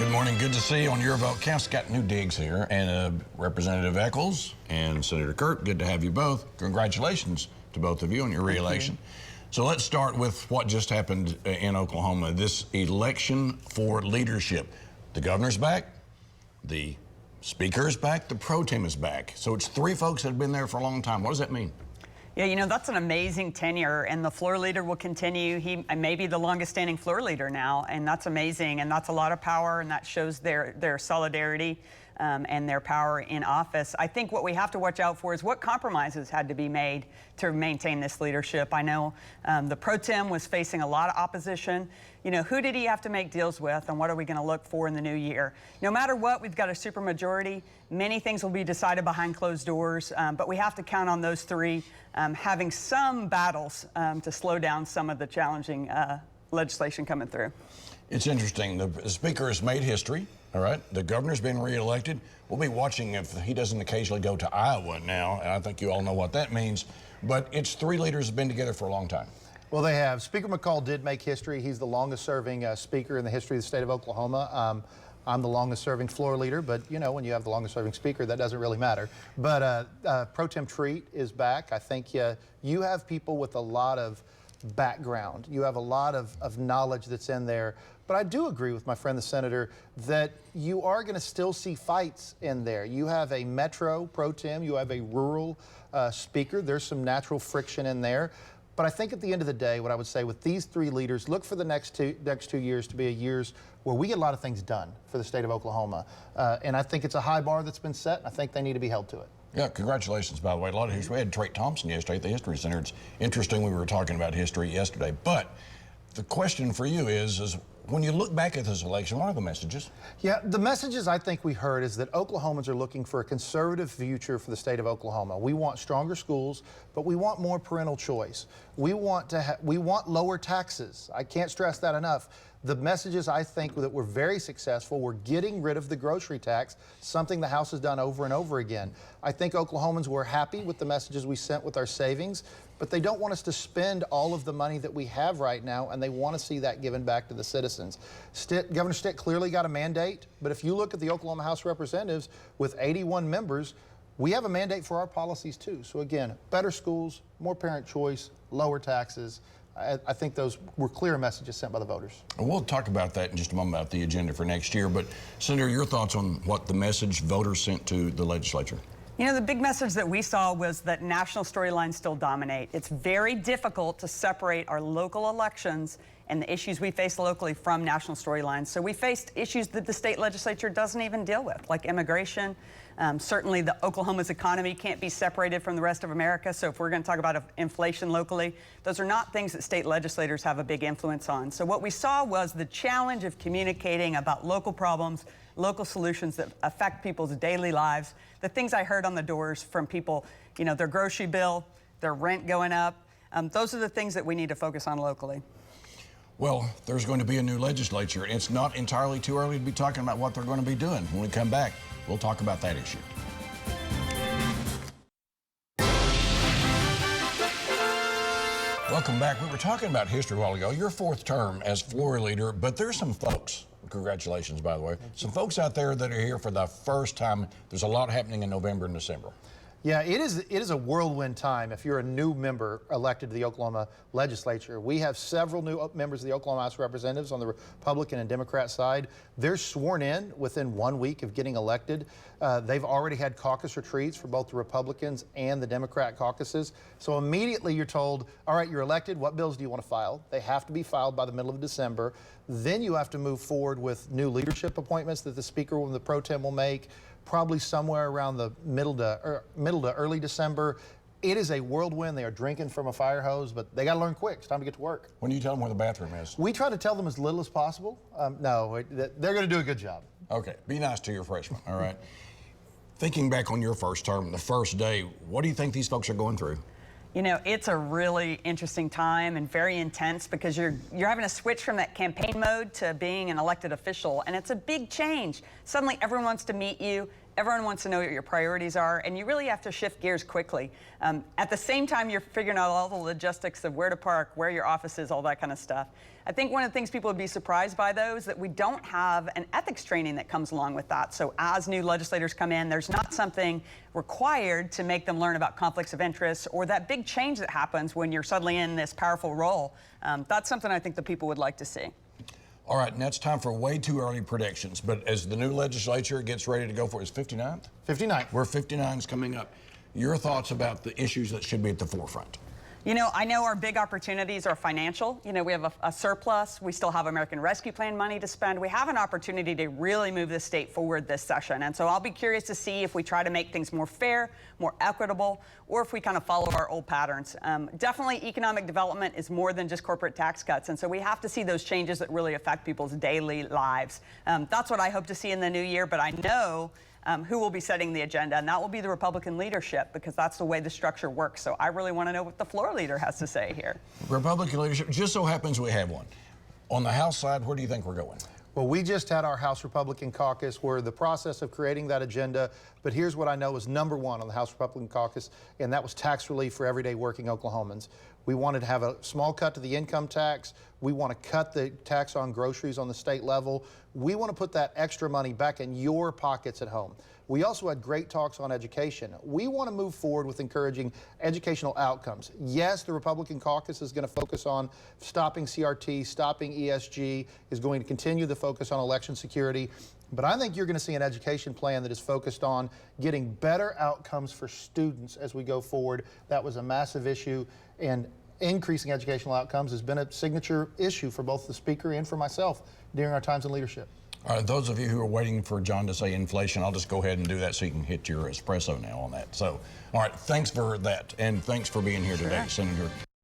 Good morning. Good to see you on Your Vote Counts. Got new digs here. And Representative Echols and Senator Kirt, good to have you both. Congratulations to both of you on your re-election. So let's start with what just happened in Oklahoma, this election for leadership. The governor's back, the speaker is back, the pro tem is back. So it's three folks that have been there for a long time. What does that mean? Yeah, you know, that's an amazing tenure, and the floor leader will continue. He may be the longest standing floor leader now, and that's amazing, and that's a lot of power, and that shows their solidarity and their power in office. I think what we have to watch out for is what compromises had to be made to maintain this leadership. I know the pro tem was facing a lot of opposition. You know, who did he have to make deals with, and what are we going to look for in the new year? No matter what, we've got a supermajority. Many things will be decided behind closed doors, but we have to count on those three having some battles to slow down some of the challenging legislation coming through. It's interesting. The speaker has made history, all right? The governor's been reelected. We'll be watching if he doesn't occasionally go to Iowa now, and I think you all know what that means. But it's three leaders have been together for a long time. Well, they have. Speaker McCall did make history. He's the longest-serving speaker in the history of the state of Oklahoma. I'm the longest-serving floor leader, but, you know, when you have the longest-serving speaker, that doesn't really matter. But Pro Tem Treat is back. I think you have people with a lot of background. You have a lot of knowledge that's in there. But I do agree with my friend the senator that you are going to still see fights in there. You have a metro pro tem, you have a rural speaker. There's some natural friction in there. But I think at the end of the day, what I would say with these three leaders, look for the next two years to be years where we get a lot of things done for the state of Oklahoma. And I think it's a high bar that's been set, and I think they need to be held to it. Yeah, congratulations, by the way. A lot of history. We had Trey Thompson yesterday at the History Center. It's interesting we were talking about history yesterday. But the question for you is when you look back at this election, what are the messages? Yeah, the messages I think we heard is that Oklahomans are looking for a conservative future for the state of Oklahoma. We want stronger schools, but we want more parental choice. We want lower taxes. I can't stress that enough. The messages I think that were very successful were getting rid of the grocery tax, something the House has done over and over again. I think Oklahomans were happy with the messages we sent with our savings, but they don't want us to spend all of the money that we have right now, and they want to see that given back to the citizens. Governor Stitt clearly got a mandate, but if you look at the Oklahoma House of Representatives with 81 members, we have a mandate for our policies too. So again, better schools, more parent choice, lower taxes. I think those were clear messages sent by the voters. We'll talk about that in just a moment, about the agenda for next year. But, Senator, your thoughts on what the message voters sent to the legislature? You know, the big message that we saw was that national storylines still dominate. It's very difficult to separate our local elections and the issues we face locally from national storylines. So we faced issues that the state legislature doesn't even deal with, like immigration. Certainly the Oklahoma's economy can't be separated from the rest of America. So if we're going to talk about inflation locally, those are not things that state legislators have a big influence on. So what we saw was the challenge of communicating about local problems, local solutions that affect people's daily lives. The things I heard on the doors from people, you know, their grocery bill, their rent going up. Those are the things that we need to focus on locally. Well, there's going to be a new legislature. It's not entirely too early to be talking about what they're going to be doing. When we come back, we'll talk about that issue. Welcome back. We were talking about history a while ago. Your fourth term as floor leader, but there's some folks, congratulations, by the way, some folks out there that are here for the first time. There's a lot happening in November and December. Yeah, it is a whirlwind time if you're a new member elected to the Oklahoma legislature. We have several new members of the Oklahoma House of Representatives on the Republican and Democrat side. They're sworn in within 1 week of getting elected. They've already had caucus retreats for both the Republicans and the Democrat caucuses. So immediately you're told, all right, you're elected, what bills do you want to file? They have to be filed by the middle of December. Then you have to move forward with new leadership appointments that the Speaker and the Pro Tem will make, probably somewhere around the middle to early December. It is a whirlwind. They are drinking from a fire hose, but they got to learn quick. It's time to get to work. When do you tell them where the bathroom is? We try to tell them as little as possible. No, they're going to do a good job. Okay, be nice to your freshmen, all right? Thinking back on your first term, the first day, what do you think these folks are going through? You know, it's a really interesting time and very intense because you're having to switch from that campaign mode to being an elected official, and it's a big change. Suddenly everyone wants to meet you. Everyone wants to know what your priorities are, and you really have to shift gears quickly. At the same time, you're figuring out all the logistics of where to park, where your office is, all that kind of stuff. I think one of the things people would be surprised by, though, is that we don't have an ethics training that comes along with that. So as new legislators come in, there's not something required to make them learn about conflicts of interest or that big change that happens when you're suddenly in this powerful role. That's something I think the people would like to see. All right, and that's time for way too early predictions. But as the new legislature gets ready to go for its 59th? 59th. Where 59 is coming up. Your thoughts about the issues that should be at the forefront? You know, I know our big opportunities are financial. You know, we have a surplus. We still have American Rescue Plan money to spend. We have an opportunity to really move the state forward this session. And so I'll be curious to see if we try to make things more fair, more equitable, or if we kind of follow our old patterns. Definitely economic development is more than just corporate tax cuts. And so we have to see those changes that really affect people's daily lives. That's what I hope to see in the new year. But I know who will be setting the agenda, and that will be the Republican leadership, because that's the way the structure works. So I really want to know what the floor leader has to say here. Republican leadership, just so happens we have one. On the House side, where do you think we're going? Well, we just had our House Republican Caucus. We're in the process of creating that agenda, but here's what I know is number one on the House Republican Caucus, and that was tax relief for everyday working Oklahomans. We wanted to have a small cut to the income tax. We want to cut the tax on groceries on the state level. We want to put that extra money back in your pockets at home. We also had great talks on education. We want to move forward with encouraging educational outcomes. Yes, the Republican caucus is going to focus on stopping CRT, stopping ESG, is going to continue the focus on election security. But I think you're going to see an education plan that is focused on getting better outcomes for students as we go forward. That was a massive issue, and increasing educational outcomes has been a signature issue for both the speaker and for myself during our times in leadership. All right, those of you who are waiting for John to say inflation, I'll just go ahead and do that so you can hit your espresso now on that. So, all right, thanks for that, and thanks for being here today, Senator.